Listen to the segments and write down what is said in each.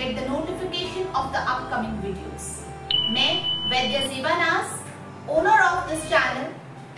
get the notification of the upcoming videos. मैं वैद्य जीवानास, owner of this channel,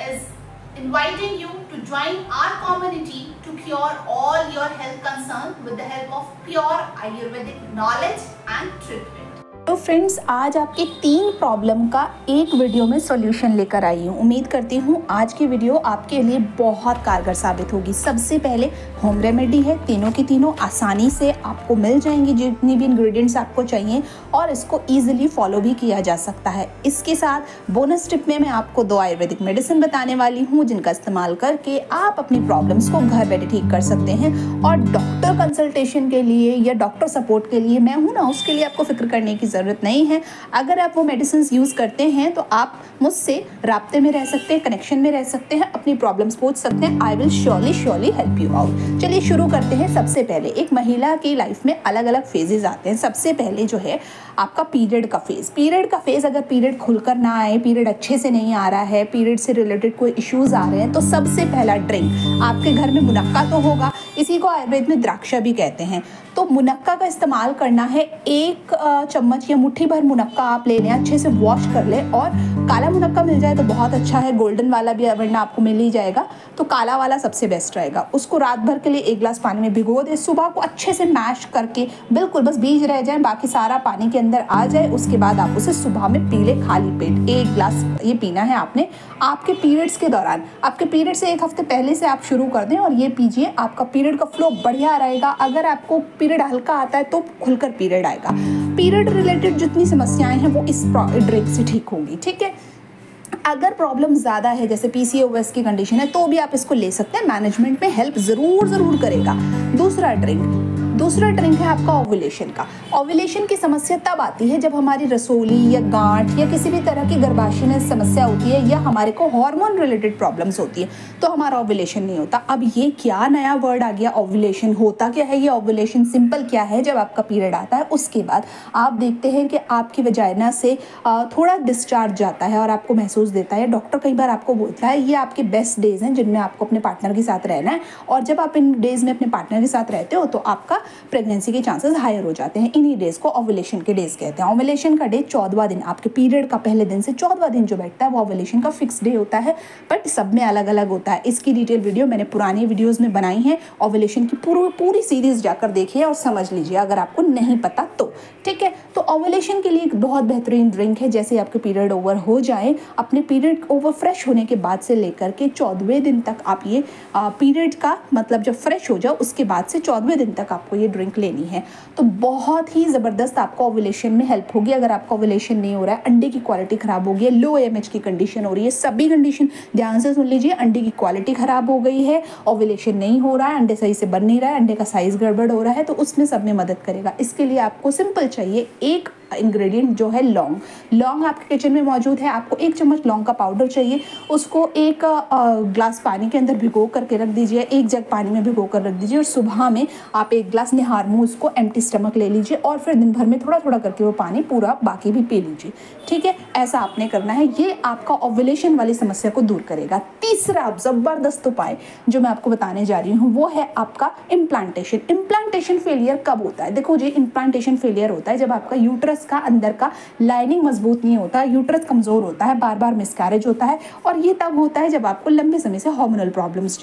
is inviting you to join our community to cure all your health concerns with the help of pure Ayurvedic knowledge and treatment. तो friends, आज आपके 3 problem का एक video में solution लेकर आई हूँ। उम्मीद करती हूँ आज की वीडियो आपके लिए बहुत कारगर साबित होगी। सबसे पहले होम रेमेडी है, तीनों की तीनों आसानी से आपको मिल जाएंगी जितनी भी इंग्रेडिएंट्स आपको चाहिए, और इसको इजीली फॉलो भी किया जा सकता है। इसके साथ बोनस टिप में मैं आपको 2 आयुर्वेदिक मेडिसिन बताने वाली हूँ जिनका इस्तेमाल करके आप अपनी प्रॉब्लम्स को घर बैठे ठीक कर सकते हैं। और डॉक्टर कंसल्टेशन के लिए या डॉक्टर सपोर्ट के लिए मैं हूँ ना, उसके लिए आपको फिक्र करने की ज़रूरत नहीं है। अगर आप वो मेडिसिन यूज़ करते हैं तो आप मुझसे राब्ते में रह सकते हैं, कनेक्शन में रह सकते हैं, अपनी प्रॉब्लम्स पूछ सकते हैं। I will surely help you out. चलिए शुरू करते हैं। सबसे पहले एक महिला की लाइफ में अलग अलग फेजेस आते हैं। सबसे पहले जो है आपका पीरियड का फेज। अगर पीरियड खुलकर ना आए, पीरियड अच्छे से नहीं आ रहा है, पीरियड से रिलेटेड कोई इश्यूज आ रहे हैं, तो सबसे पहला ड्रिंक आपके घर में मुनक्का तो होगा। इसी को आयुर्वेद में द्राक्षा भी कहते हैं। तो मुनक्का का इस्तेमाल करना है। 1 चम्मच या मुट्ठी भर मुनक्का आप ले लें, अच्छे से वॉश कर लें। और काला मुनक्का मिल जाए तो बहुत अच्छा है, गोल्डन वाला भी वरना आपको मिल ही जाएगा, तो काला वाला सबसे बेस्ट रहेगा। उसको रात भर के लिए 1 गिलास पानी में भिगो दें। सुबह को अच्छे से मैश करके बिल्कुल बस बीज रह जाए, बाकी सारा पानी के अंदर आ जाए। उसके बाद आप उसे सुबह में पी लें खाली पेट। 1 गिलास ये पीना है आपने आपके पीरियड्स के दौरान। आपके पीरियड से 1 हफ्ते पहले से आप शुरू कर दें और ये पीजिए। आपका पीरियड का फ्लो बढ़िया रहेगा। अगर आपको पीरियड हल्का आता है तो खुलकर पीरियड आएगा। पीरियड रिलेटेड जितनी समस्याएं हैं वो इस ड्रिंक से ठीक होंगी। ठीक है, अगर प्रॉब्लम ज़्यादा है जैसे PCOS की कंडीशन है तो भी आप इसको ले सकते हैं। मैनेजमेंट में हेल्प ज़रूर करेगा। दूसरा ड्रिंक है आपका ओव्यूलेशन का। ओव्यूलेशन की समस्या तब आती है जब हमारी रसोली या गांठ या किसी भी तरह की गर्भाशय में समस्या होती है या हमारे को हार्मोन रिलेटेड प्रॉब्लम्स होती है तो हमारा ओव्यूलेशन नहीं होता। अब ये क्या नया वर्ड आ गया, ओव्यूलेशन। होता क्या है ये ओव्यूलेशन? सिंपल क्या है, जब आपका पीरियड आता है उसके बाद आप देखते हैं कि आपकी वजाइना से थोड़ा डिस्चार्ज जाता है और आपको महसूस देता है। डॉक्टर कई बार आपको बोलता है ये आपके बेस्ट डेज हैं जिनमें आपको अपने पार्टनर के साथ रहना है, और जब आप इन डेज में अपने पार्टनर के साथ रहते हो तो आपका प्रेगनेंसी के चांसेस हायर हो जाते हैं। इन्हीं डेज को ओव्यूलेशन के डेज कहते हैं। ओव्यूलेशन का डे 14वां दिन, आपके पीरियड का पहले दिन से 14वां दिन जो बैठता है वो ओव्यूलेशन का फिक्स डे होता है, बट सब में अलग अलग होता है। इसकी डिटेल वीडियो मैंने पुरानी वीडियोस में बनाई है। ओव्यूलेशन की पूरी सीरीज जाकर देखिए और समझ लीजिए अगर आपको नहीं पता तो। ठीक है, तो ओव्यूलेशन के लिए एक बहुत बेहतरीन ड्रिंक है। जैसे आपके पीरियड ओवर हो जाए, अपने पीरियड ओवर फ्रेश होने के बाद से लेकर के 14वें दिन तक आप ये पीरियड का मतलब जब फ्रेश हो जाओ उसके बाद से 14वें दिन तक आपको ये ड्रिंक लेनी है। तो बहुत ही ज़बरदस्त आपको ओव्यूलेशन में हेल्प होगी। अगर आपका ओव्यूलेशन नहीं हो रहा है, अंडे की क्वालिटी ख़राब हो गई है, लो AMH की कंडीशन हो रही है, सभी कंडीशन ध्यान से सुन लीजिए, अंडे की क्वालिटी ख़राब हो गई है, ओव्यूलेशन नहीं हो रहा है, अंडे सही से बन नहीं रहा है, अंडे का साइज़ गड़बड़ हो रहा है, तो उसमें सब में मदद करेगा। इसके लिए आपको सिंपल चाहिए एक इंग्रेडिएंट जो है लौंग आपके किचन में मौजूद है। आपको 1 चम्मच लौंग का पाउडर चाहिए। उसको 1 ग्लास पानी के अंदर भिगो करके रख दीजिए, 1 जग पानी में भिगो कर रख दीजिए, और सुबह में आप 1 ग्लास निहार मुँह उसको एम्प्टी स्टमक ले लीजिए, और फिर दिन भर में थोड़ा करके वो पानी पूरा बाकी भी पी लीजिए। ठीक है, ऐसा आपने करना है। ये आपका ओव्यूलेशन वाली समस्या को दूर करेगा। तीसरा ज़बरदस्त उपाय जो मैं आपको बताने जा रही हूँ वो है आपका इम्प्लांटेशन फेलियर कब होता है? देखो जी, इम्प्लांटेशन फेलियर होता है जब आपका यूट्रस का अंदर का लाइनिंग मजबूत नहीं होता, यूट्रस कमजोर होता है, बार मिसकैरेज होता है, और ये तब होता है जब आपको लंबे समय से हार्मोनल प्रॉब्लम्स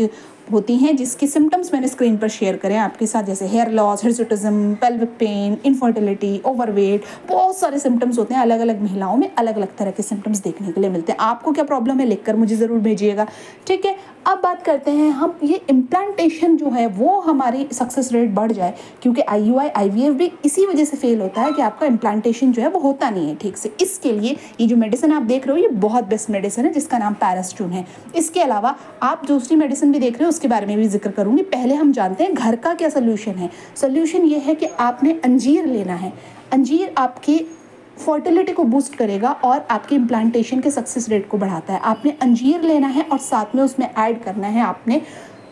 होती हैं जिसकी सिम्टम्स मैंने स्क्रीन पर शेयर करें आपके साथ, जैसे hair loss, hirsutism, pelvic pain, infertility, overweight. बहुत सारे सिम्टम्स होते हैं। अलग अलग महिलाओं में अलग अलग तरह के सिम्टम्स देखने के लिए मिलते हैं। आपको क्या प्रॉब्लम है लिखकर मुझे ज़रूर भेजिएगा। ठीक है, अब बात करते हैं हम ये इम्प्लांटेशन जो है वो हमारी सक्सेस रेट बढ़ जाए, क्योंकि IUI IVF भी इसी वजह से फेल होता है कि आपका इम्प्लांटेशन जो है वो होता नहीं है ठीक से। इसके लिए ये जो मेडिसिन आप देख रहे हो ये बहुत बेस्ट मेडिसिन है जिसका नाम पैरास्टून है। इसके अलावा आप दूसरी मेडिसिन भी देख रहे हो उसके बारे में भी जिक्र करूंगी। पहले हम जानते हैं घर का क्या सोल्यूशन है। सोल्यूशन ये है कि आपने अंजीर लेना है। अंजीर आपकी फर्टिलिटी को बूस्ट करेगा और आपके इम्प्लांटेशन के सक्सेस रेट को बढ़ाता है। आपने अंजीर लेना है और साथ में उसमें ऐड करना है आपने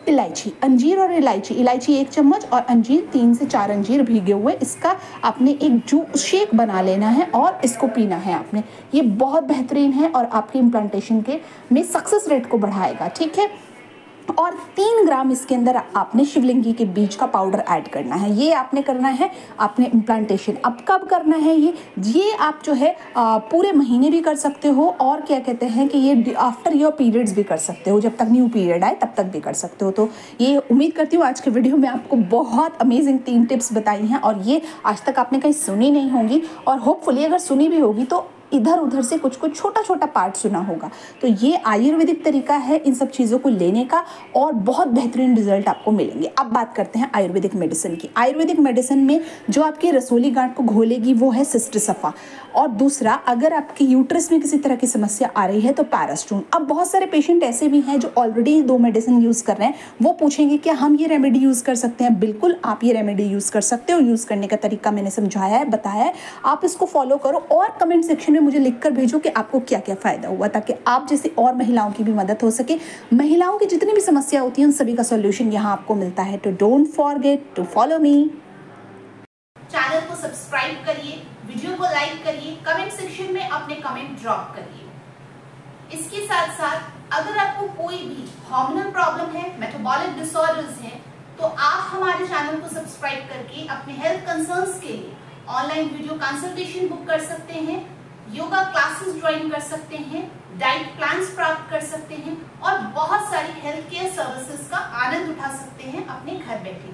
इलायची। अंजीर और इलायची 1 चम्मच और अंजीर 3 से 4 अंजीर भीगे हुए, इसका आपने एक जूस शेक बना लेना है और इसको पीना है आपने। ये बहुत बेहतरीन है और आपके इम्प्लांटेशन के में सक्सेस रेट को बढ़ाएगा। ठीक है, और 3 ग्राम इसके अंदर आपने शिवलिंगी के बीज का पाउडर ऐड करना है। ये आपने करना है आपने इम्प्लांटेशन। अब कब करना है ये आप जो है पूरे महीने भी कर सकते हो, और क्या कहते हैं कि ये आफ्टर योर पीरियड्स भी कर सकते हो, जब तक न्यू पीरियड आए तब तक भी कर सकते हो। तो ये उम्मीद करती हूँ आज के वीडियो में आपको बहुत अमेजिंग 3 टिप्स बताई हैं, और ये आज तक आपने कहीं सुनी नहीं होंगी, और होपफुली अगर सुनी भी होगी तो इधर उधर से कुछ कुछ छोटा छोटा पार्ट सुना होगा। तो ये आयुर्वेदिक तरीका है इन सब चीज़ों को लेने का, और बहुत बेहतरीन रिजल्ट आपको मिलेंगे। अब बात करते हैं आयुर्वेदिक मेडिसिन की। आयुर्वेदिक मेडिसिन में जो आपकी रसोली गांठ को घोलेगी वो है सिस्टर सफ़ा, और दूसरा अगर आपके यूट्रस में किसी तरह की समस्या आ रही है तो पैरास्टून। अब बहुत सारे पेशेंट ऐसे भी हैं जो ऑलरेडी 2 मेडिसिन यूज़ कर रहे हैं, वो पूछेंगे क्या हम ये रेमेडी यूज़ कर सकते हैं? बिल्कुल आप ये रेमेडी यूज़ कर सकते हो। यूज़ करने का तरीका मैंने समझाया है, बताया है, आप इसको फॉलो करो, और कमेंट सेक्शन में मुझे लिखकर भेजो कि आपको क्या क्या फ़ायदा हुआ, ताकि आप जैसे और महिलाओं की भी मदद हो सके। महिलाओं की जितनी भी समस्या होती है उन सभी का सॉल्यूशन यहाँ आपको मिलता है। तो don't forget to follow me. Channel को सब्सक्राइब करिए, वीडियो को लाइक करिए, कमेंट सेक्शन में अपने कमेंट ड्रॉप करिए। इसके साथ साथ अगर आपको कोई भी हार्मोनल प्रॉब्लम है, मेटाबॉलिक डिसऑर्डर्स हैं, तो आप हमारे चैनल को सब्सक्राइब करके अपने हेल्थ कंसर्न्स के लिए ऑनलाइन वीडियो कंसल्टेशन बुक कर सकते हैं, योगा क्लासेस ज्वाइन कर सकते हैं, डाइट प्लान्स प्राप्त कर सकते हैं, और बहुत सारी हेल्थ केयर सर्विसेज का आनंद उठा सकते हैं अपने घर बैठे।